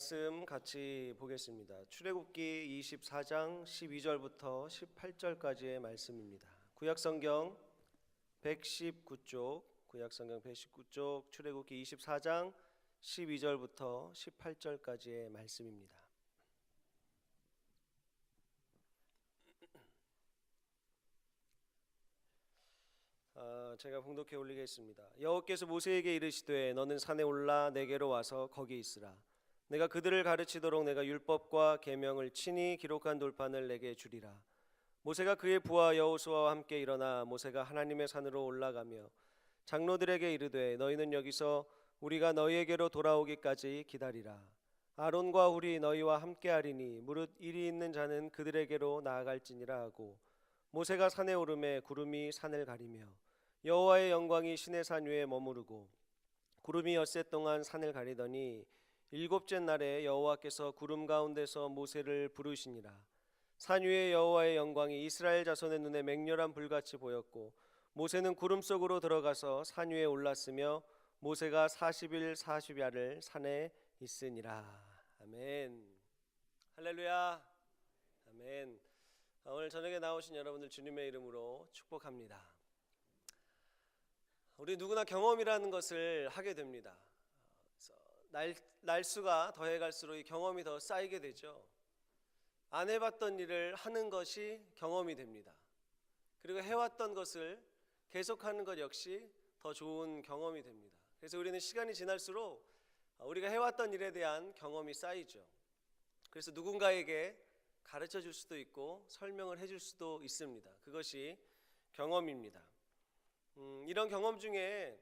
말씀 같이 보겠습니다. 출애굽기 24장 12절부터 18절까지의 말씀입니다. 구약성경 119쪽, 출애굽기 24장 12절부터 18절까지의 말씀입니다. 제가 봉독해 올리겠습니다. 여호와께서 모세에게 이르시되 너는 산에 올라 내게로 와서 거기 있으라. 내가 그들을 가르치도록 내가 율법과 계명을 친히 기록한 돌판을 내게 주리라. 모세가 그의 부하 여호수아와 함께 일어나 모세가 하나님의 산으로 올라가며 장로들에게 이르되 너희는 여기서 우리가 너희에게로 돌아오기까지 기다리라. 아론과 훌이 너희와 함께하리니 무릇 일이 있는 자는 그들에게로 나아갈지니라 하고 모세가 산에 오르매 구름이 산을 가리며 여호와의 영광이 시내산 위에 머무르고 구름이 엿새 동안 산을 가리더니 일곱째 날에 여호와께서 구름 가운데서 모세를 부르시니라. 산 위에 여호와의 영광이 이스라엘 자손의 눈에 맹렬한 불같이 보였고 모세는 구름 속으로 들어가서 산 위에 올랐으며 모세가 40일 40야를 산에 있으니라. 아멘. 할렐루야. 아멘. 오늘 저녁에 나오신 여러분들 주님의 이름으로 축복합니다. 우리 누구나 경험이라는 것을 하게 됩니다. 날수가 더해갈수록 이 경험이 더 쌓이게 되죠. 안 해봤던 일을 하는 것이 경험이 됩니다. 그리고 해왔던 것을 계속하는 것 역시 더 좋은 경험이 됩니다. 그래서 우리는 시간이 지날수록 우리가 해왔던 일에 대한 경험이 쌓이죠. 그래서 누군가에게 가르쳐 줄 수도 있고 설명을 해줄 수도 있습니다. 그것이 경험입니다. 이런 경험 중에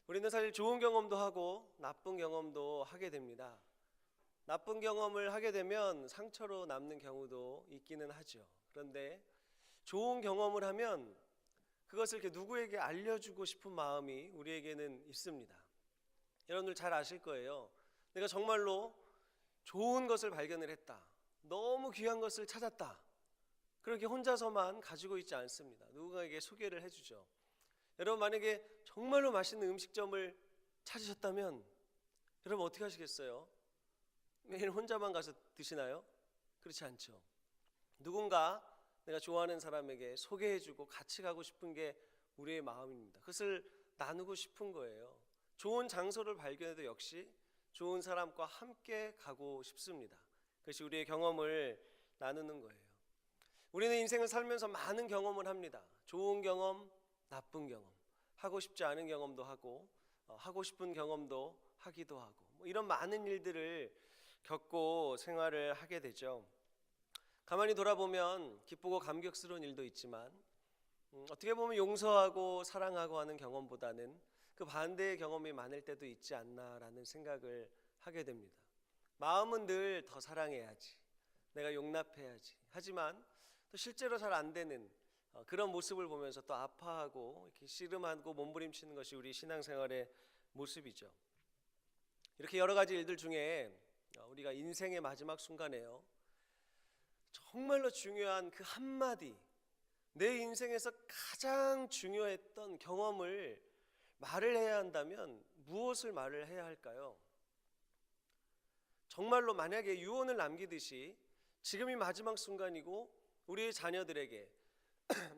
우리는 사실 좋은 경험도 하고 나쁜 경험도 하게 됩니다. 나쁜 경험을 하게 되면 상처로 남는 경우도 있기는 하죠. 그런데 좋은 경험을 하면 그것을 이렇게 누구에게 알려주고 싶은 마음이 우리에게는 있습니다. 여러분들 잘 아실 거예요. 내가 정말로 좋은 것을 발견을 했다. 너무 귀한 것을 찾았다. 그렇게 혼자서만 가지고 있지 않습니다. 누군가에게 소개를 해주죠. 여러분 만약에 정말로 맛있는 음식점을 찾으셨다면 여러분 어떻게 하시겠어요? 매일 혼자만 가서 드시나요? 그렇지 않죠. 누군가 내가 좋아하는 사람에게 소개해주고 같이 가고 싶은 게 우리의 마음입니다. 그것을 나누고 싶은 거예요. 좋은 장소를 발견해도 역시 좋은 사람과 함께 가고 싶습니다. 그것이 우리의 경험을 나누는 거예요. 우리는 인생을 살면서 많은 경험을 합니다. 좋은 경험, 나쁜 경험, 하고 싶지 않은 경험도 하고 하고 싶은 경험도 하기도 하고 이런 많은 일들을 겪고 생활을 하게 되죠. 가만히 돌아보면 기쁘고 감격스러운 일도 있지만 어떻게 보면 용서하고 사랑하고 하는 경험보다는 그 반대의 경험이 많을 때도 있지 않나라는 생각을 하게 됩니다. 마음은 늘 더 사랑해야지, 내가 용납해야지, 하지만 또 실제로 잘 안 되는 그런 모습을 보면서 또 아파하고 이렇게 씨름하고 몸부림치는 것이 우리 신앙생활의 모습이죠. 이렇게 여러 가지 일들 중에 우리가 인생의 마지막 순간에요, 정말로 중요한 그 한마디, 내 인생에서 가장 중요했던 경험을 말을 해야 한다면 무엇을 말을 해야 할까요? 정말로 만약에 유언을 남기듯이 지금이 마지막 순간이고 우리의 자녀들에게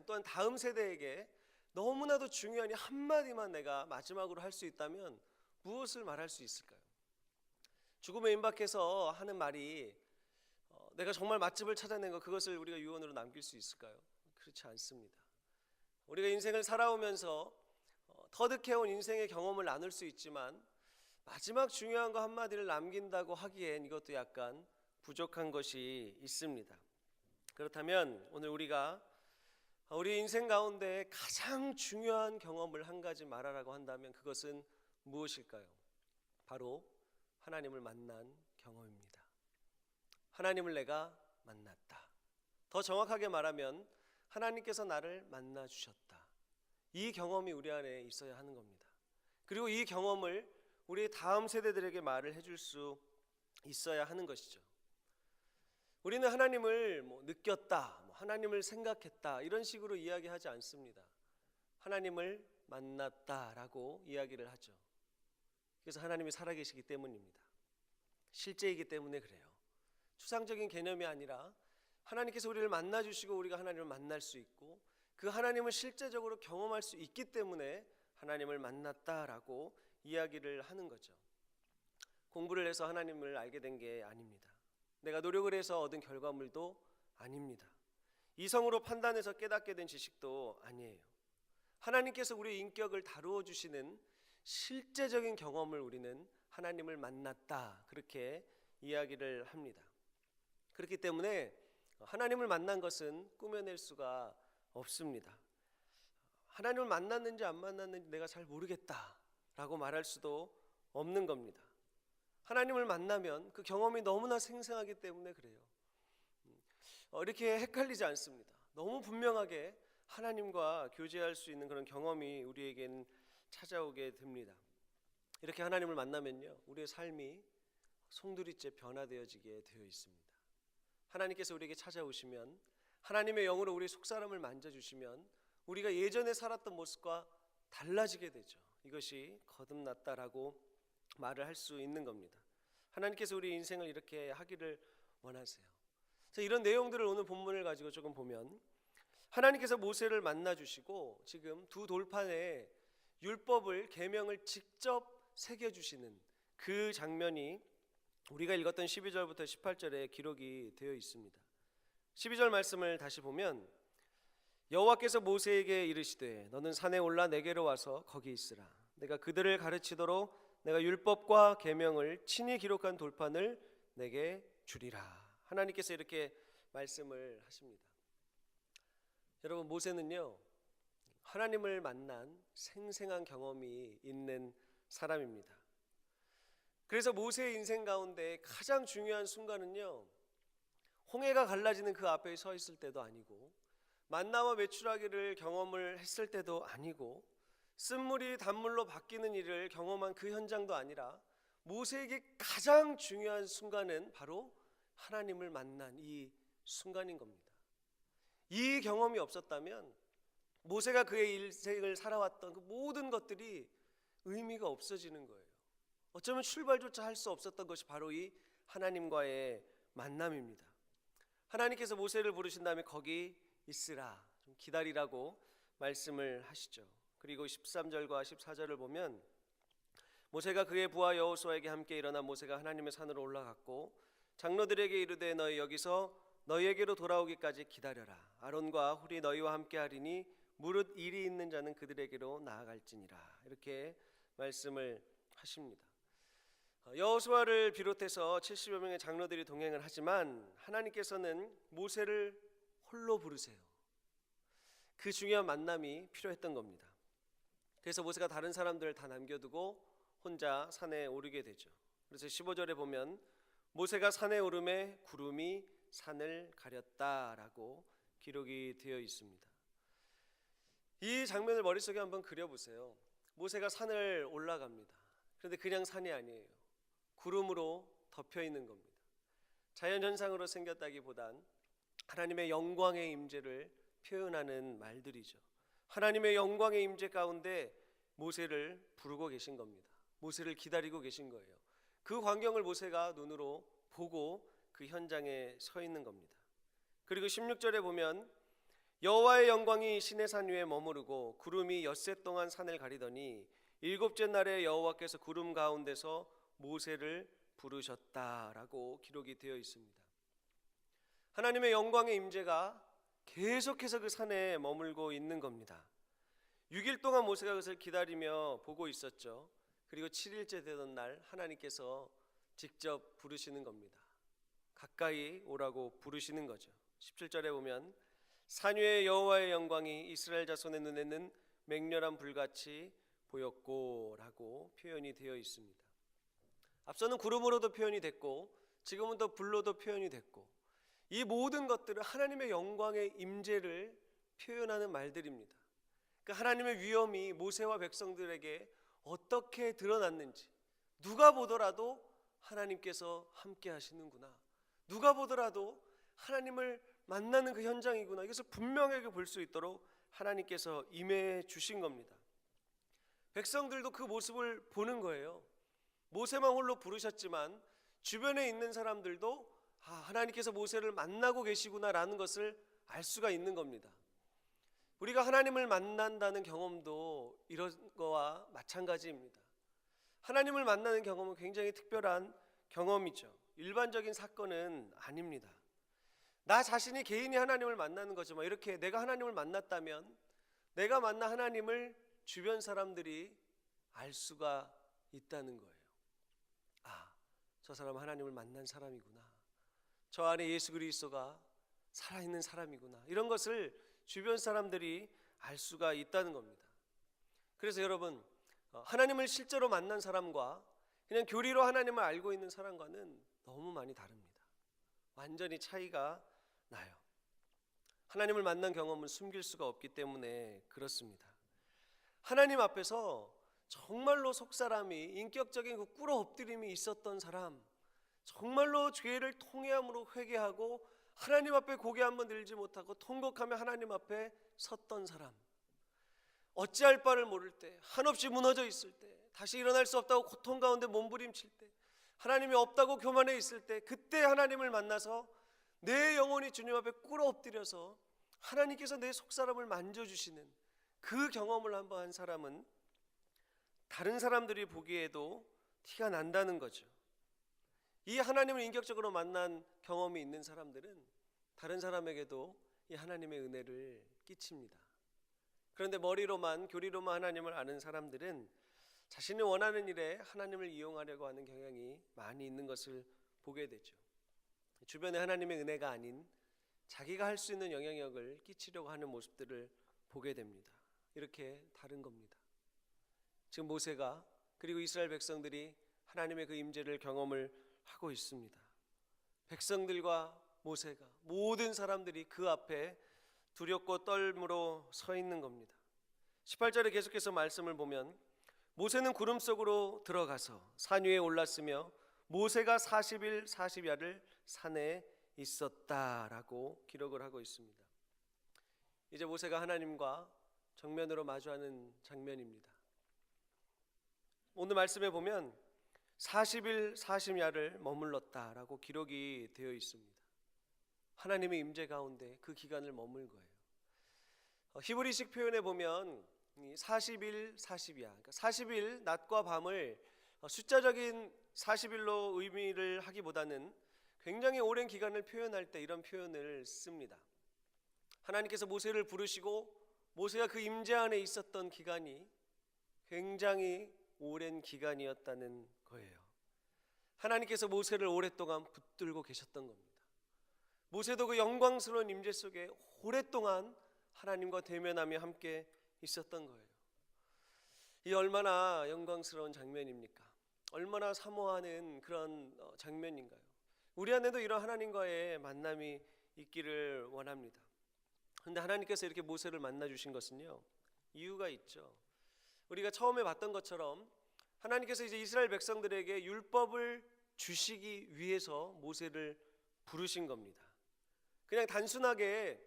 또한 다음 세대에게 너무나도 중요한 이 한마디만 내가 마지막으로 할 수 있다면 무엇을 말할 수 있을까요? 죽음에 임박해서 하는 말이 내가 정말 맛집을 찾아낸 것, 그것을 우리가 유언으로 남길 수 있을까요? 그렇지 않습니다. 우리가 인생을 살아오면서 터득해온 인생의 경험을 나눌 수 있지만 마지막 중요한 거 한마디를 남긴다고 하기엔 이것도 약간 부족한 것이 있습니다. 그렇다면 오늘 우리가 우리 인생 가운데 가장 중요한 경험을 한 가지 말하라고 한다면 그것은 무엇일까요? 바로 하나님을 만난 경험입니다. 하나님을 내가 만났다. 더 정확하게 말하면 하나님께서 나를 만나 주셨다. 이 경험이 우리 안에 있어야 하는 겁니다. 그리고 이 경험을 우리 다음 세대들에게 말을 해줄 수 있어야 하는 것이죠. 우리는 하나님을 느꼈다, 하나님을 생각했다 이런 식으로 이야기하지 않습니다. 하나님을 만났다라고 이야기를 하죠. 그래서 하나님이 살아계시기 때문입니다. 실제이기 때문에 그래요. 추상적인 개념이 아니라 하나님께서 우리를 만나 주시고 우리가 하나님을 만날 수 있고 그 하나님을 실제적으로 경험할 수 있기 때문에 하나님을 만났다라고 이야기를 하는 거죠. 공부를 해서 하나님을 알게 된 게 아닙니다. 내가 노력을 해서 얻은 결과물도 아닙니다. 이성으로 판단해서 깨닫게 된 지식도 아니에요. 하나님께서 우리의 인격을 다루어 주시는 실제적인 경험을 우리는 하나님을 만났다, 그렇게 이야기를 합니다. 그렇기 때문에 하나님을 만난 것은 꾸며낼 수가 없습니다. 하나님을 만났는지 안 만났는지 내가 잘 모르겠다라고 말할 수도 없는 겁니다. 하나님을 만나면 그 경험이 너무나 생생하기 때문에 그래요. 이렇게 헷갈리지 않습니다. 너무 분명하게 하나님과 교제할 수 있는 그런 경험이 우리에겐 찾아오게 됩니다. 이렇게 하나님을 만나면요, 우리의 삶이 송두리째 변화되어지게 되어 있습니다. 하나님께서 우리에게 찾아오시면, 하나님의 영으로 우리 속사람을 만져주시면 우리가 예전에 살았던 모습과 달라지게 되죠. 이것이 거듭났다라고 말을 할 수 있는 겁니다. 하나님께서 우리 인생을 이렇게 하기를 원하세요. 자, 이런 내용들을 오늘 본문을 가지고 조금 보면, 하나님께서 모세를 만나 주시고 지금 두 돌판에 율법을, 계명을 직접 새겨 주시는 그 장면이 우리가 읽었던 12절부터 18절에 기록이 되어 있습니다. 12절 말씀을 다시 보면, 여호와께서 모세에게 이르시되 너는 산에 올라 내게로 와서 거기 있으라. 내가 그들을 가르치도록 내가 율법과 계명을 친히 기록한 돌판을 내게 주리라. 하나님께서 이렇게 말씀을 하십니다. 여러분, 모세는요, 하나님을 만난 생생한 경험이 있는 사람입니다. 그래서 모세의 인생 가운데 가장 중요한 순간은요, 홍해가 갈라지는 그 앞에 서 있을 때도 아니고, 만나와 메추라기를 경험을 했을 때도 아니고, 쓴물이 단물로 바뀌는 일을 경험한 그 현장도 아니라, 모세에게 가장 중요한 순간은 바로 하나님을 만난 이 순간인 겁니다. 이 경험이 없었다면 모세가 그의 인생을 살아왔던 그 모든 것들이 의미가 없어지는 거예요. 어쩌면 출발조차 할 수 없었던 것이 바로 이 하나님과의 만남입니다. 하나님께서 모세를 부르신 다음에 거기 있으라, 좀 기다리라고 말씀을 하시죠. 그리고 13절과 14절을 보면, 모세가 그의 부하 여호수아에게 함께 일어나 모세가 하나님의 산으로 올라갔고 장로들에게 이르되 너희 여기서 너희에게로 돌아오기까지 기다려라. 아론과 훌이 너희와 함께 하리니 무릇 일이 있는 자는 그들에게로 나아갈지니라. 이렇게 말씀을 하십니다. 여호수아를 비롯해서 70여 명의 장로들이 동행을 하지만 하나님께서는 모세를 홀로 부르세요. 그 중요한 만남이 필요했던 겁니다. 그래서 모세가 다른 사람들을 다 남겨두고 혼자 산에 오르게 되죠. 그래서 15절에 보면 모세가 산에 오름에 구름이 산을 가렸다라고 기록이 되어 있습니다. 이 장면을 머릿속에 한번 그려보세요. 모세가 산을 올라갑니다. 그런데 그냥 산이 아니에요. 구름으로 덮여 있는 겁니다. 자연현상으로 생겼다기보단 하나님의 영광의 임재를 표현하는 말들이죠. 하나님의 영광의 임재 가운데 모세를 부르고 계신 겁니다. 모세를 기다리고 계신 거예요. 그 광경을 모세가 눈으로 보고 그 현장에 서 있는 겁니다. 그리고 16절에 보면 여호와의 영광이 시내산 위에 머무르고 구름이 엿새 동안 산을 가리더니 일곱째 날에 여호와께서 구름 가운데서 모세를 부르셨다라고 기록이 되어 있습니다. 하나님의 영광의 임재가 계속해서 그 산에 머물고 있는 겁니다. 6일 동안 모세가 그것을 기다리며 보고 있었죠. 그리고 7일째 되던 날 하나님께서 직접 부르시는 겁니다. 가까이 오라고 부르시는 거죠. 17절에 보면 산 위에 여호와의 영광이 이스라엘 자손의 눈에는 맹렬한 불같이 보였고 라고 표현이 되어 있습니다. 앞서는 구름으로도 표현이 됐고 지금은 또 불로도 표현이 됐고, 이 모든 것들은 하나님의 영광의 임재를 표현하는 말들입니다. 그 하나님의 위엄이 모세와 백성들에게 어떻게 드러났는지, 누가 보더라도 하나님께서 함께 하시는구나, 누가 보더라도 하나님을 만나는 그 현장이구나, 이것을 분명하게 볼 수 있도록 하나님께서 임해 주신 겁니다. 백성들도 그 모습을 보는 거예요. 모세만 홀로 부르셨지만 주변에 있는 사람들도 하나님께서 모세를 만나고 계시구나라는 것을 알 수가 있는 겁니다. 우리가 하나님을 만난다는 경험도 이런 거와 마찬가지입니다. 하나님을 만나는 경험은 굉장히 특별한 경험이죠. 일반적인 사건은 아닙니다. 나 자신이 개인이 하나님을 만나는 거죠. 이렇게 내가 하나님을 만났다면 내가 만난 하나님을 주변 사람들이 알 수가 있다는 거예요. 저 사람은 하나님을 만난 사람이구나. 저 안에 예수 그리스도가 살아있는 사람이구나. 이런 것을 주변 사람들이 알 수가 있다는 겁니다. 그래서 여러분, 하나님을 실제로 만난 사람과 그냥 교리로 하나님을 알고 있는 사람과는 너무 많이 다릅니다. 완전히 차이가 나요. 하나님을 만난 경험은 숨길 수가 없기 때문에 그렇습니다. 하나님 앞에서 정말로 속사람이 인격적인 그 꿇어 엎드림이 있었던 사람, 정말로 죄를 통회함으로 회개하고 하나님 앞에 고개 한번 들지 못하고 통곡하며 하나님 앞에 섰던 사람, 어찌할 바를 모를 때, 한없이 무너져 있을 때, 다시 일어날 수 없다고 고통 가운데 몸부림칠 때, 하나님이 없다고 교만해 있을 때, 그때 하나님을 만나서 내 영혼이 주님 앞에 꿇어 엎드려서 하나님께서 내 속사람을 만져주시는 그 경험을 한번 한 사람은 다른 사람들이 보기에도 티가 난다는 거죠. 이 하나님을 인격적으로 만난 경험이 있는 사람들은 다른 사람에게도 이 하나님의 은혜를 끼칩니다. 그런데 머리로만, 교리로만 하나님을 아는 사람들은 자신이 원하는 일에 하나님을 이용하려고 하는 경향이 많이 있는 것을 보게 되죠. 주변에 하나님의 은혜가 아닌 자기가 할 수 있는 영향력을 끼치려고 하는 모습들을 보게 됩니다. 이렇게 다른 겁니다. 지금 모세가 그리고 이스라엘 백성들이 하나님의 그 임재를 경험을 하고 있습니다. 백성들과 모세가, 모든 사람들이 그 앞에 두렵고 떨므로 서 있는 겁니다. 18절에 계속해서 말씀을 보면 모세는 구름 속으로 들어가서 산 위에 올랐으며 모세가 40일 40야를 산에 있었다라고 기록을 하고 있습니다. 이제 모세가 하나님과 정면으로 마주하는 장면입니다. 오늘 말씀에 보면 40일 40야를 머물렀다라고 기록이 되어 있습니다. 하나님의 임재 가운데 그 기간을 머물 거예요. 히브리식 표현에 보면 40일 40야, 그러니까 40일 낮과 밤을 숫자적인 40일로 의미를 하기보다는 굉장히 오랜 기간을 표현할 때 이런 표현을 씁니다. 하나님께서 모세를 부르시고 모세가 그 임재 안에 있었던 기간이 굉장히 오랜 기간이었다는 거예요. 하나님께서 모세를 오랫동안 붙들고 계셨던 겁니다. 모세도 그 영광스러운 임재 속에 오랫동안 하나님과 대면하며 함께 있었던 거예요. 이 얼마나 영광스러운 장면입니까? 얼마나 사모하는 그런 장면인가요? 우리 안에도 이런 하나님과의 만남이 있기를 원합니다. 그런데 하나님께서 이렇게 모세를 만나 주신 것은요, 이유가 있죠. 우리가 처음에 봤던 것처럼 하나님께서 이제 이스라엘 백성들에게 율법을 주시기 위해서 모세를 부르신 겁니다. 그냥 단순하게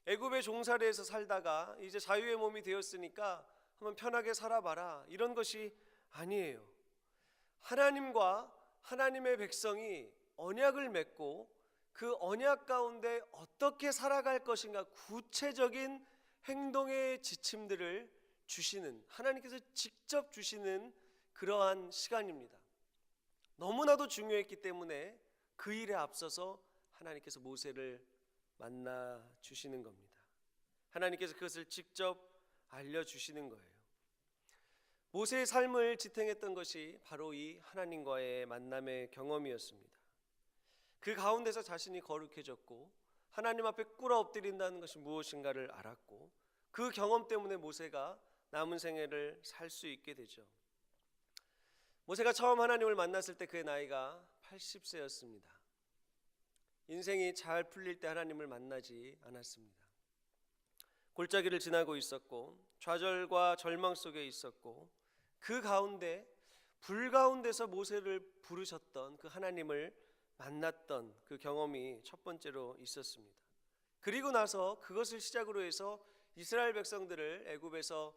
애굽의 종살이에서 살다가 이제 자유의 몸이 되었으니까 한번 편하게 살아봐라, 이런 것이 아니에요. 하나님과 하나님의 백성이 언약을 맺고 그 언약 가운데 어떻게 살아갈 것인가 구체적인 행동의 지침들을 주시는, 하나님께서 직접 주시는 그러한 시간입니다. 너무나도 중요했기 때문에 그 일에 앞서서 하나님께서 모세를 만나 주시는 겁니다. 하나님께서 그것을 직접 알려주시는 거예요. 모세의 삶을 지탱했던 것이 바로 이 하나님과의 만남의 경험이었습니다. 그 가운데서 자신이 거룩해졌고 하나님 앞에 꿇어 엎드린다는 것이 무엇인가를 알았고 그 경험 때문에 모세가 남은 생애를 살 수 있게 되죠. 모세가 처음 하나님을 만났을 때 그의 나이가 80세였습니다. 인생이 잘 풀릴 때 하나님을 만나지 않았습니다. 골짜기를 지나고 있었고 좌절과 절망 속에 있었고 그 가운데 불 가운데서 모세를 부르셨던 그 하나님을 만났던 그 경험이 첫 번째로 있었습니다. 그리고 나서 그것을 시작으로 해서 이스라엘 백성들을 애굽에서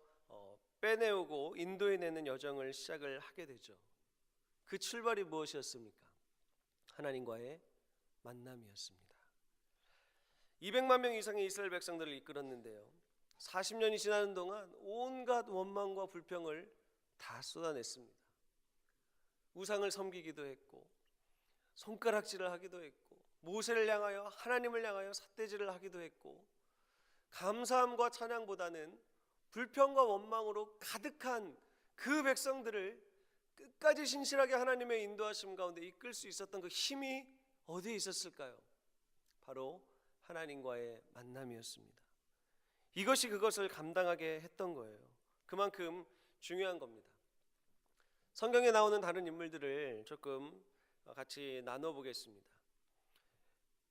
빼내오고 인도해내는 여정을 시작을 하게 되죠. 그 출발이 무엇이었습니까? 하나님과의 만남이었습니다. 200만 명 이상의 이스라엘 백성들을 이끌었는데요, 40년이 지나는 동안 온갖 원망과 불평을 다 쏟아냈습니다. 우상을 섬기기도 했고, 손가락질을 하기도 했고, 모세를 향하여, 하나님을 향하여 삿대질을 하기도 했고, 감사함과 찬양보다는 불평과 원망으로 가득한 그 백성들을 끝까지 신실하게 하나님의 인도하심 가운데 이끌 수 있었던 그 힘이 어디에 있었을까요? 바로 하나님과의 만남이었습니다. 이것이 그것을 감당하게 했던 거예요. 그만큼 중요한 겁니다. 성경에 나오는 다른 인물들을 조금 같이 나눠보겠습니다.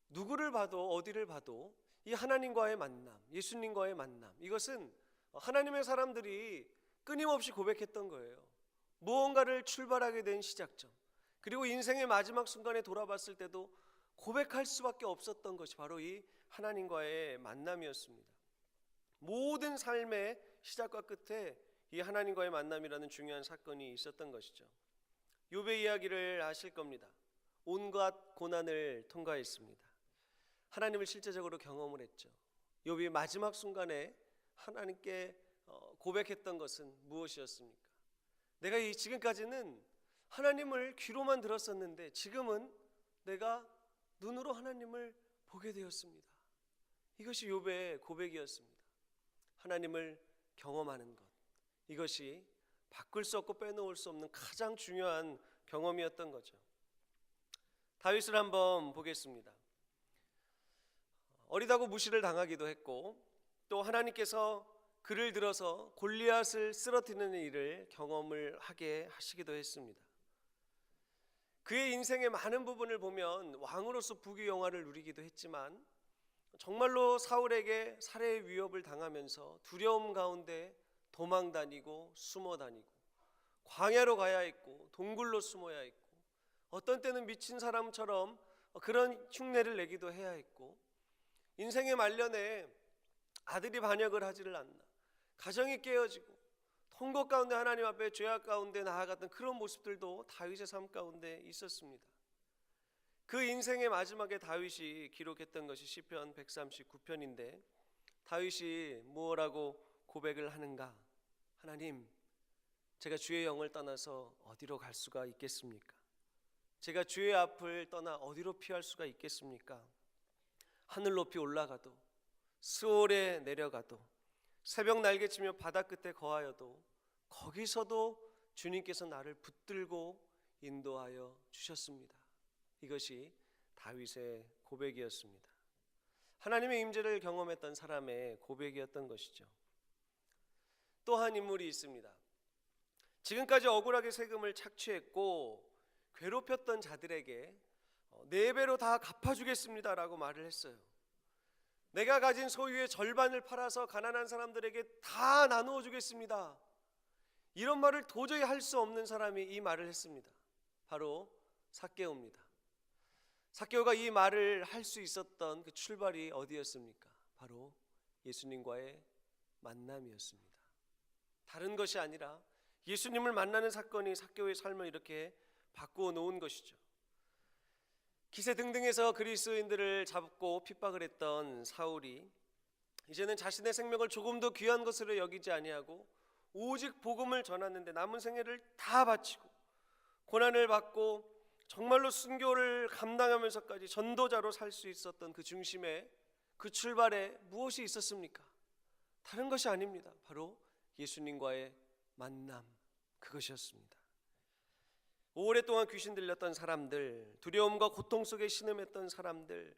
누구를 봐도, 어디를 봐도 이 하나님과의 만남, 예수님과의 만남, 이것은 하나님의 사람들이 끊임없이 고백했던 거예요. 무언가를 출발하게 된 시작점, 그리고 인생의 마지막 순간에 돌아봤을 때도 고백할 수밖에 없었던 것이 바로 이 하나님과의 만남이었습니다. 모든 삶의 시작과 끝에 이 하나님과의 만남이라는 중요한 사건이 있었던 것이죠. 욥의 이야기를 아실 겁니다. 온갖 고난을 통과했습니다. 하나님을 실제적으로 경험을 했죠. 욥이 마지막 순간에 하나님께 고백했던 것은 무엇이었습니까? 내가 지금까지는 하나님을 귀로만 들었었는데 지금은 내가 눈으로 하나님을 보게 되었습니다. 이것이 욥의 고백이었습니다. 하나님을 경험하는 것, 이것이 바꿀 수 없고 빼놓을 수 없는 가장 중요한 경험이었던 거죠. 다윗을 한번 보겠습니다. 어리다고 무시를 당하기도 했고, 또 하나님께서 그를 들어서 골리앗을 쓰러뜨리는 일을 경험을 하게 하시기도 했습니다. 그의 인생의 많은 부분을 보면 왕으로서 부귀영화를 누리기도 했지만 정말로 사울에게 살해의 위협을 당하면서 두려움 가운데 도망 다니고 숨어 다니고, 광야로 가야 했고 동굴로 숨어야 했고, 어떤 때는 미친 사람처럼 그런 흉내를 내기도 해야 했고, 인생의 말년에 아들이 반역을 하지를 않나, 가정이 깨어지고 통곡 가운데 하나님 앞에 죄악 가운데 나아갔던 그런 모습들도 다윗의 삶 가운데 있었습니다. 그 인생의 마지막에 다윗이 기록했던 것이 시편 139편인데 다윗이 무엇라고 고백을 하는가? 하나님, 제가 주의 영을 떠나서 어디로 갈 수가 있겠습니까? 제가 주의 앞을 떠나 어디로 피할 수가 있겠습니까? 하늘 높이 올라가도, 스올에 내려가도, 새벽 날개치며 바다 끝에 거하여도 거기서도 주님께서 나를 붙들고 인도하여 주셨습니다. 이것이 다윗의 고백이었습니다. 하나님의 임재를 경험했던 사람의 고백이었던 것이죠. 또 한 인물이 있습니다. 지금까지 억울하게 세금을 착취했고 괴롭혔던 자들에게 4배로 다 갚아주겠습니다라고 말을 했어요. 내가 가진 소유의 절반을 팔아서 가난한 사람들에게 다 나누어 주겠습니다. 이런 말을 도저히 할 수 없는 사람이 이 말을 했습니다. 바로 삭개오입니다. 삭개오가 이 말을 할 수 있었던 그 출발이 어디였습니까? 바로 예수님과의 만남이었습니다. 다른 것이 아니라 예수님을 만나는 사건이 삭개오의 삶을 이렇게 바꾸어 놓은 것이죠. 기세등등해서 그리스도인들을 잡고 핍박을 했던 사울이 이제는 자신의 생명을 조금 더 귀한 것으로 여기지 아니하고 오직 복음을 전하는데 남은 생애를 다 바치고 고난을 받고 정말로 순교를 감당하면서까지 전도자로 살 수 있었던 그 중심에, 그 출발에 무엇이 있었습니까? 다른 것이 아닙니다. 바로 예수님과의 만남, 그것이었습니다. 오랫동안 귀신 들렸던 사람들, 두려움과 고통 속에 신음했던 사람들,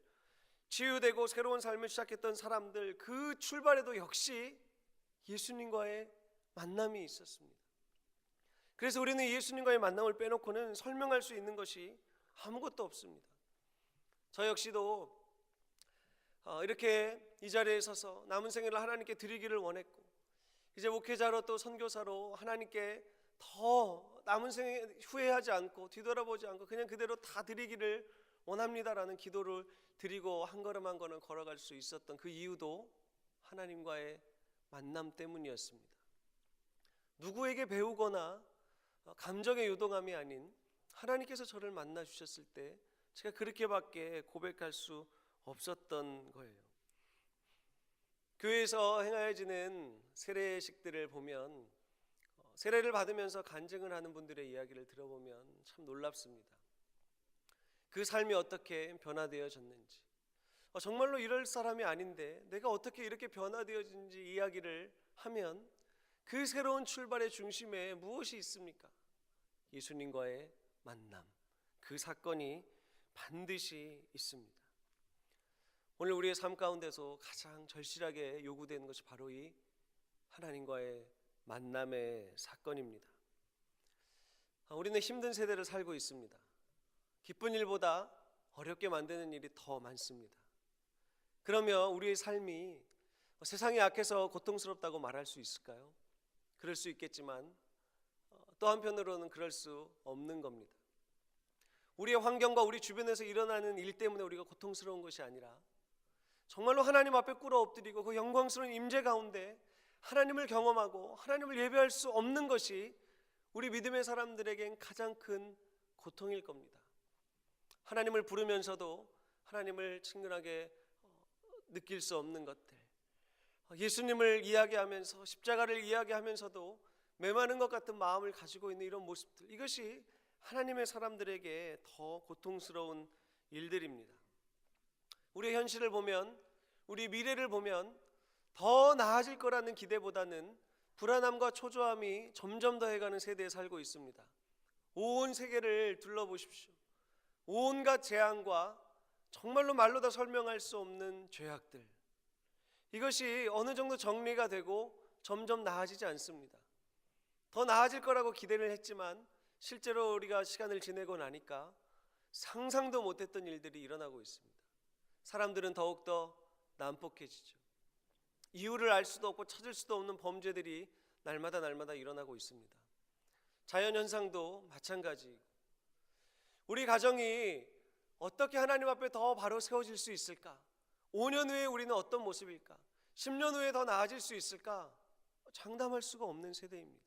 치유되고 새로운 삶을 시작했던 사람들, 그 출발에도 역시 예수님과의 만남이 있었습니다. 그래서 우리는 예수님과의 만남을 빼놓고는 설명할 수 있는 것이 아무것도 없습니다. 저 역시도 이렇게 이 자리에 서서 남은 생애를 하나님께 드리기를 원했고, 이제 목회자로 또 선교사로 하나님께 더 남은 생에 후회하지 않고 뒤돌아보지 않고 그냥 그대로 다 드리기를 원합니다라는 기도를 드리고 한 걸음 한 걸음 걸어갈 수 있었던 그 이유도 하나님과의 만남 때문이었습니다. 누구에게 배우거나 감정의 요동함이 아닌 하나님께서 저를 만나 주셨을 때 제가 그렇게밖에 고백할 수 없었던 거예요. 교회에서 행하여지는 세례식들을 보면 세례를 받으면서 간증을 하는 분들의 이야기를 들어보면 참 놀랍습니다. 그 삶이 어떻게 변화되어졌는지, 정말로 이럴 사람이 아닌데 내가 어떻게 이렇게 변화되어진지 이야기를 하면 그 새로운 출발의 중심에 무엇이 있습니까? 예수님과의 만남, 그 사건이 반드시 있습니다. 오늘 우리의 삶 가운데서 가장 절실하게 요구되는 것이 바로 이 하나님과의 만남의 사건입니다. 우리는 힘든 세대를 살고 있습니다. 기쁜 일보다 어렵게 만드는 일이 더 많습니다. 그러면 우리의 삶이 세상이 악해서 고통스럽다고 말할 수 있을까요? 그럴 수 있겠지만 또 한편으로는 그럴 수 없는 겁니다. 우리의 환경과 우리 주변에서 일어나는 일 때문에 우리가 고통스러운 것이 아니라 정말로 하나님 앞에 꿇어 엎드리고 그 영광스러운 임재 가운데 하나님을 경험하고 하나님을 예배할 수 없는 것이 우리 믿음의 사람들에겐 가장 큰 고통일 겁니다. 하나님을 부르면서도 하나님을 친근하게 느낄 수 없는 것들, 예수님을 이야기하면서 십자가를 이야기하면서도 메마른 것 같은 마음을 가지고 있는 이런 모습들, 이것이 하나님의 사람들에게 더 고통스러운 일들입니다. 우리의 현실을 보면, 우리 미래를 보면 더 나아질 거라는 기대보다는 불안함과 초조함이 점점 더해가는 세대에 살고 있습니다. 온 세계를 둘러보십시오. 온갖 재앙과 정말로 말로 다 설명할 수 없는 죄악들, 이것이 어느 정도 정리가 되고 점점 나아지지 않습니다. 더 나아질 거라고 기대를 했지만 실제로 우리가 시간을 지내고 나니까 상상도 못했던 일들이 일어나고 있습니다. 사람들은 더욱더 난폭해지죠. 이유를 알 수도 없고 찾을 수도 없는 범죄들이 날마다 일어나고 있습니다. 자연현상도 마찬가지이고, 우리 가정이 어떻게 하나님 앞에 더 바로 세워질 수 있을까? 5년 후에 우리는 어떤 모습일까? 10년 후에 더 나아질 수 있을까? 장담할 수가 없는 세대입니다.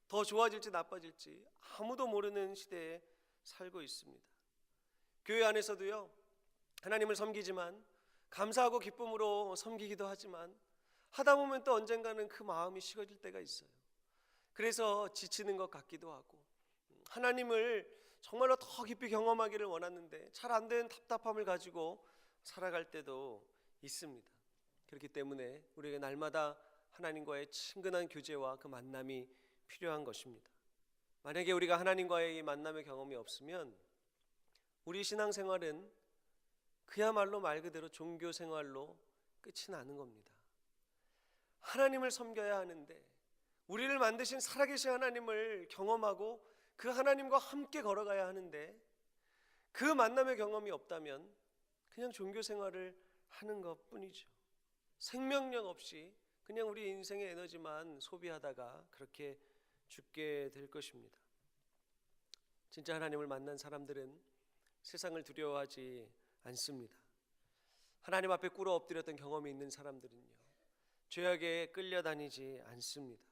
더 좋아질지 나빠질지 아무도 모르는 시대에 살고 있습니다. 교회 안에서도요, 하나님을 섬기지만 감사하고 기쁨으로 섬기기도 하지만 하다 보면 또 언젠가는 그 마음이 식어질 때가 있어요. 그래서 지치는 것 같기도 하고, 하나님을 정말로 더 깊이 경험하기를 원하는데 잘 안 되는 답답함을 가지고 살아갈 때도 있습니다. 그렇기 때문에 우리에게 날마다 하나님과의 친근한 교제와 그 만남이 필요한 것입니다. 만약에 우리가 하나님과의 이 만남의 경험이 없으면 우리 신앙생활은 그야말로 말 그대로 종교 생활로 끝이 나는 겁니다. 하나님을 섬겨야 하는데, 우리를 만드신 살아계신 하나님을 경험하고 그 하나님과 함께 걸어가야 하는데, 그 만남의 경험이 없다면 그냥 종교 생활을 하는 것 뿐이죠. 생명력 없이 그냥 우리 인생의 에너지만 소비하다가 그렇게 죽게 될 것입니다. 진짜 하나님을 만난 사람들은 세상을 두려워하지 않습니다. 하나님 앞에 꿇어 엎드렸던 경험이 있는 사람들은요, 죄악에 끌려다니지 않습니다.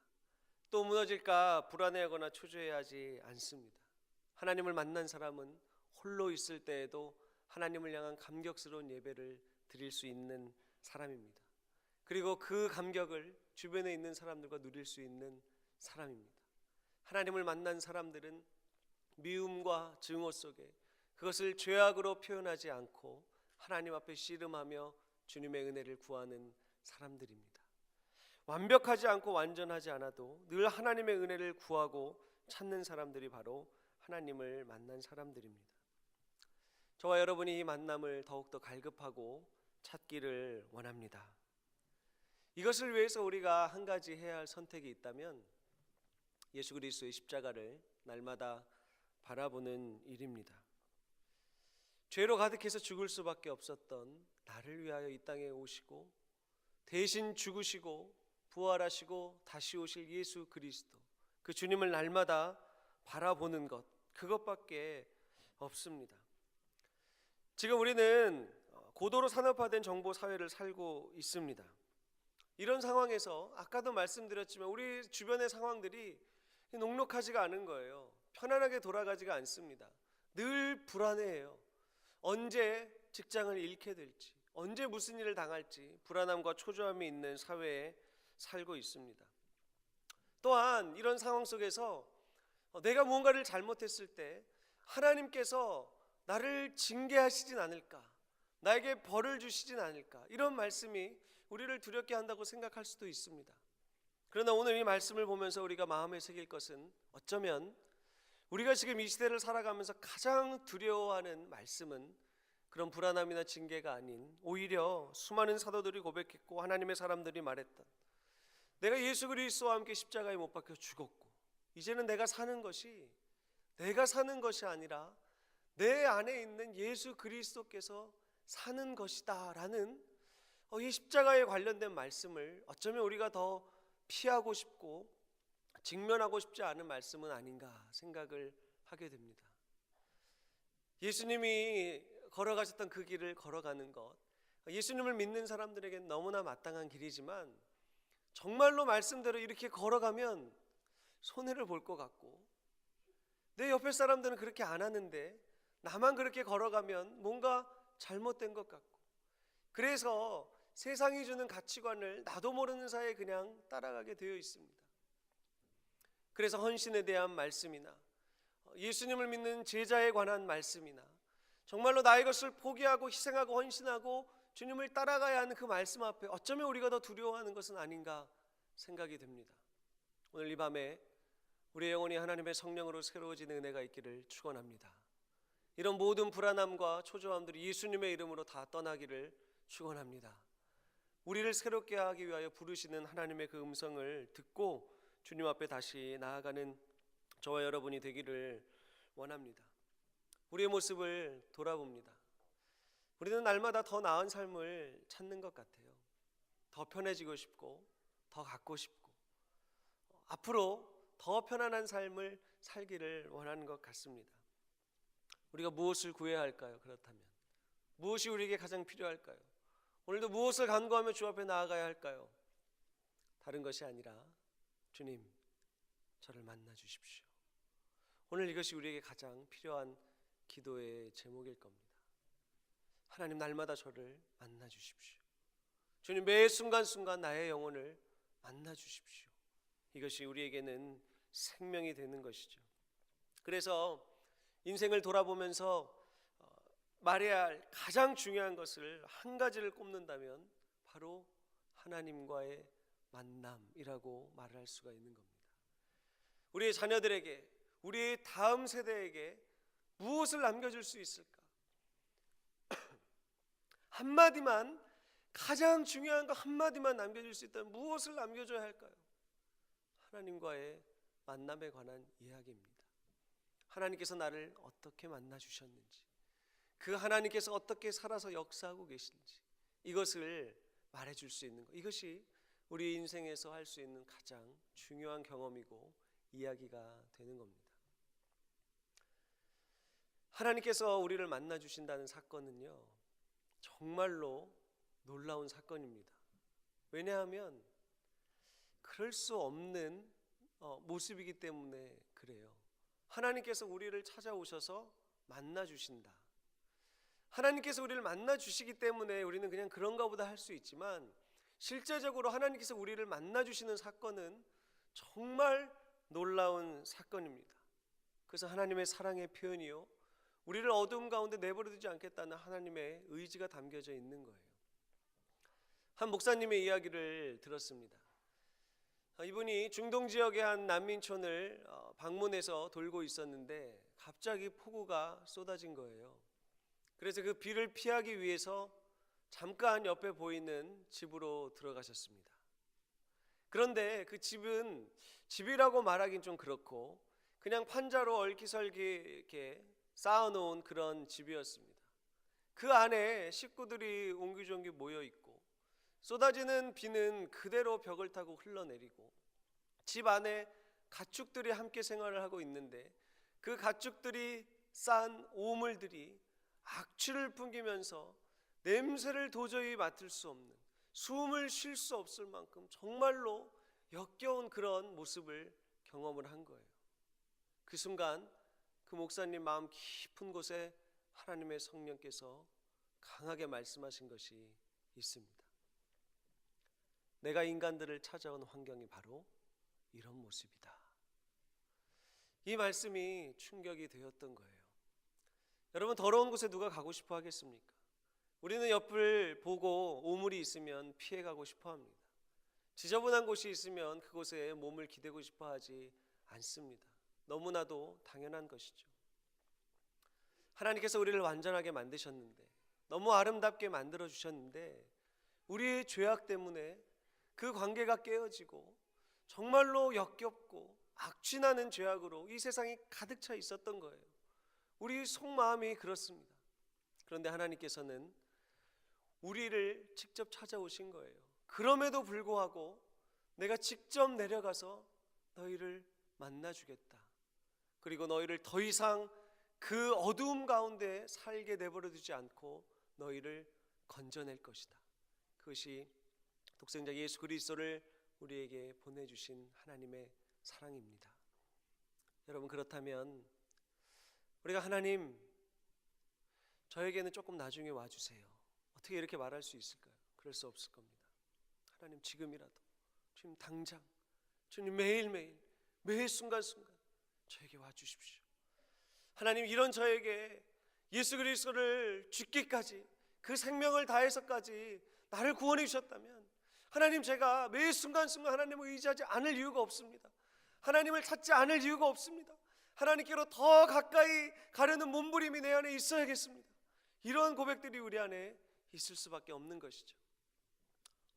또 무너질까 불안해하거나 초조해하지 않습니다. 하나님을 만난 사람은 홀로 있을 때에도 하나님을 향한 감격스러운 예배를 드릴 수 있는 사람입니다. 그리고 그 감격을 주변에 있는 사람들과 누릴 수 있는 사람입니다. 하나님을 만난 사람들은 미움과 증오 속에 그것을 죄악으로 표현하지 않고 하나님 앞에 씨름하며 주님의 은혜를 구하는 사람들입니다. 완벽하지 않고 완전하지 않아도 늘 하나님의 은혜를 구하고 찾는 사람들이 바로 하나님을 만난 사람들입니다. 저와 여러분이 이 만남을 더욱더 갈급하고 찾기를 원합니다. 이것을 위해서 우리가 한 가지 해야 할 선택이 있다면 예수 그리스도의 십자가를 날마다 바라보는 일입니다. 죄로 가득해서 죽을 수밖에 없었던 나를 위하여 이 땅에 오시고 대신 죽으시고 부활하시고 다시 오실 예수 그리스도, 그 주님을 날마다 바라보는 것, 그것밖에 없습니다. 지금 우리는 고도로 산업화된 정보 사회를 살고 있습니다. 이런 상황에서 아까도 말씀드렸지만 우리 주변의 상황들이 녹록하지가 않은 거예요. 편안하게 돌아가지가 않습니다. 늘 불안해해요. 언제 직장을 잃게 될지, 언제 무슨 일을 당할지 불안함과 초조함이 있는 사회에 살고 있습니다. 또한 이런 상황 속에서 내가 무언가를 잘못했을 때 하나님께서 나를 징계하시진 않을까, 나에게 벌을 주시진 않을까, 이런 말씀이 우리를 두렵게 한다고 생각할 수도 있습니다. 그러나 오늘 이 말씀을 보면서 우리가 마음에 새길 것은 어쩌면 우리가 지금 이 시대를 살아가면서 가장 두려워하는 말씀은 그런 불안함이나 징계가 아닌, 오히려 수많은 사도들이 고백했고 하나님의 사람들이 말했던, 내가 예수 그리스도와 함께 십자가에 못 박혀 죽었고 이제는 내가 사는 것이 아니라 내 안에 있는 예수 그리스도께서 사는 것이다 라는 이 십자가에 관련된 말씀을 어쩌면 우리가 더 피하고 싶고 직면하고 싶지 않은 말씀은 아닌가 생각을 하게 됩니다. 예수님이 걸어가셨던 그 길을 걸어가는 것, 예수님을 믿는 사람들에게는 너무나 마땅한 길이지만 정말로 말씀대로 이렇게 걸어가면 손해를 볼 것 같고, 내 옆에 사람들은 그렇게 안 하는데 나만 그렇게 걸어가면 뭔가 잘못된 것 같고, 그래서 세상이 주는 가치관을 나도 모르는 사이에 그냥 따라가게 되어 있습니다. 그래서 헌신에 대한 말씀이나 예수님을 믿는 제자에 관한 말씀이나 정말로 나의 것을 포기하고 희생하고 헌신하고 주님을 따라가야 하는 그 말씀 앞에 어쩌면 우리가 더 두려워하는 것은 아닌가 생각이 됩니다. 오늘 이 밤에 우리의 영혼이 하나님의 성령으로 새로워지는 은혜가 있기를 축원합니다. 이런 모든 불안함과 초조함들이 예수님의 이름으로 다 떠나기를 축원합니다. 우리를 새롭게 하기 위하여 부르시는 하나님의 그 음성을 듣고 주님 앞에 다시 나아가는 저와 여러분이 되기를 원합니다. 우리의 모습을 돌아봅니다. 우리는 날마다 더 나은 삶을 찾는 것 같아요. 더 편해지고 싶고 더 갖고 싶고 앞으로 더 편안한 삶을 살기를 원하는 것 같습니다. 우리가 무엇을 구해야 할까요? 그렇다면 무엇이 우리에게 가장 필요할까요? 오늘도 무엇을 간구하며 주 앞에 나아가야 할까요? 다른 것이 아니라 주님, 저를 만나 주십시오. 오늘 이것이 우리에게 가장 필요한 기도의 제목일 겁니다. 하나님, 날마다 저를 만나 주십시오. 주님, 매 순간순간 나의 영혼을 만나 주십시오. 이것이 우리에게는 생명이 되는 것이죠. 그래서 인생을 돌아보면서 말해야 할 가장 중요한 것을 한 가지를 꼽는다면 바로 하나님과의 만남이라고 말을 할 수가 있는 겁니다. 우리의 자녀들에게, 우리의 다음 세대에게 무엇을 남겨줄 수 있을까? 한마디만, 가장 중요한 거 한마디만 남겨줄 수 있다면 무엇을 남겨줘야 할까요? 하나님과의 만남에 관한 이야기입니다. 하나님께서 나를 어떻게 만나 주셨는지, 그 하나님께서 어떻게 살아서 역사하고 계신지, 이것을 말해줄 수 있는 것, 이것이 우리 인생에서 할 수 있는 가장 중요한 경험이고 이야기가 되는 겁니다. 하나님께서 우리를 만나 주신다는 사건은요, 정말로 놀라운 사건입니다. 왜냐하면 그럴 수 없는 모습이기 때문에 그래요. 하나님께서 우리를 찾아오셔서 만나 주신다. 하나님께서 우리를 만나 주시기 때문에 우리는 그냥 그런가 보다 할 수 있지만, 실제적으로 하나님께서 우리를 만나 주시는 사건은 정말 놀라운 사건입니다. 그래서 하나님의 사랑의 표현이요, 우리를 어두움 가운데 내버려두지 않겠다는 하나님의 의지가 담겨져 있는 거예요. 한 목사님의 이야기를 들었습니다. 이분이 중동 지역의 한 난민촌을 방문해서 돌고 있었는데 갑자기 폭우가 쏟아진 거예요. 그래서 그 비를 피하기 위해서 잠깐 옆에 보이는 집으로 들어가셨습니다. 그런데 그 집은 집이라고 말하긴 좀 그렇고 그냥 판자로 얼기설기 이렇게 쌓아놓은 그런 집이었습니다. 그 안에 식구들이 옹기종기 모여 있고 쏟아지는 비는 그대로 벽을 타고 흘러내리고, 집 안에 가축들이 함께 생활을 하고 있는데 그 가축들이 싼 오물들이 악취를 풍기면서 냄새를 도저히 맡을 수 없는, 숨을 쉴 수 없을 만큼 정말로 역겨운 그런 모습을 경험을 한 거예요. 그 순간 그 목사님 마음 깊은 곳에 하나님의 성령께서 강하게 말씀하신 것이 있습니다. 내가 인간들을 찾아온 환경이 바로 이런 모습이다. 이 말씀이 충격이 되었던 거예요. 여러분, 더러운 곳에 누가 가고 싶어 하겠습니까? 우리는 옆을 보고 오물이 있으면 피해가고 싶어 합니다. 지저분한 곳이 있으면 그곳에 몸을 기대고 싶어 하지 않습니다. 너무나도 당연한 것이죠. 하나님께서 우리를 완전하게 만드셨는데, 너무 아름답게 만들어 주셨는데, 우리의 죄악 때문에 그 관계가 깨어지고 정말로 역겹고 악취나는 죄악으로 이 세상이 가득 차 있었던 거예요. 우리 속마음이 그렇습니다. 그런데 하나님께서는 우리를 직접 찾아오신 거예요. 그럼에도 불구하고 내가 직접 내려가서 너희를 만나주겠다. 그리고 너희를 더 이상 그 어두움 가운데 살게 내버려 두지 않고 너희를 건져낼 것이다. 그것이 독생자 예수 그리스도를 우리에게 보내주신 하나님의 사랑입니다. 여러분, 그렇다면 우리가 하나님, 저에게는 조금 나중에 와주세요, 어떻게 이렇게 말할 수 있을까요? 그럴 수 없을 겁니다. 하나님, 지금이라도, 주님 당장, 주님 매일매일, 매 순간순간 저에게 와주십시오. 하나님, 이런 저에게 예수 그리스도를 죽기까지, 그 생명을 다해서까지 나를 구원해 주셨다면, 하나님, 제가 매 순간순간 하나님을 의지하지 않을 이유가 없습니다. 하나님을 찾지 않을 이유가 없습니다. 하나님께로 더 가까이 가려는 몸부림이 내 안에 있어야겠습니다. 이런 고백들이 우리 안에 있을 수밖에 없는 것이죠.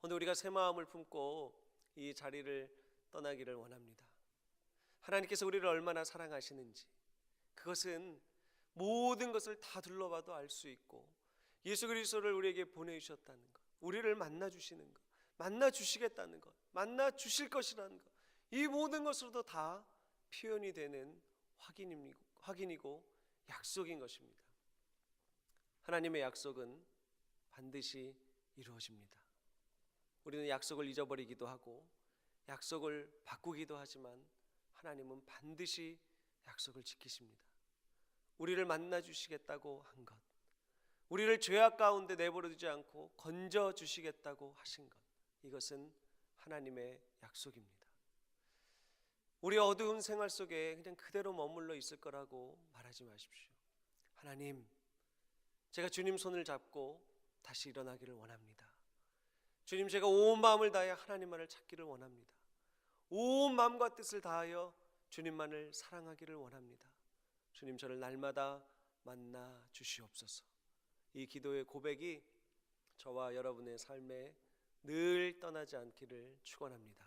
오늘 우리가 새 마음을 품고 이 자리를 떠나기를 원합니다. 하나님께서 우리를 얼마나 사랑하시는지, 그것은 모든 것을 다 둘러봐도 알 수 있고, 예수 그리스도를 우리에게 보내주셨다는 것, 우리를 만나주시는 것, 만나주시겠다는 것, 만나주실 것이라는 것, 이 모든 것으로도 다 표현이 되는 확인이고 약속인 것입니다. 하나님의 약속은 반드시 이루어집니다. 우리는 약속을 잊어버리기도 하고 약속을 바꾸기도 하지만 하나님은 반드시 약속을 지키십니다. 우리를 만나주시겠다고 한 것, 우리를 죄악 가운데 내버려 두지 않고 건져주시겠다고 하신 것, 이것은 하나님의 약속입니다. 우리 어두운 생활 속에 그냥 그대로 머물러 있을 거라고 말하지 마십시오. 하나님, 제가 주님 손을 잡고 다시 일어나기를 원합니다. 주님, 제가 온 마음을 다해 하나님만을 찾기를 원합니다. 온 마음과 뜻을 다하여 주님만을 사랑하기를 원합니다. 주님, 저를 날마다 만나 주시옵소서. 이 기도의 고백이 저와 여러분의 삶에 늘 떠나지 않기를 축원합니다.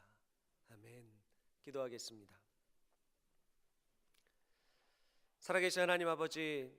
아멘. 기도하겠습니다. 살아계신 하나님 아버지,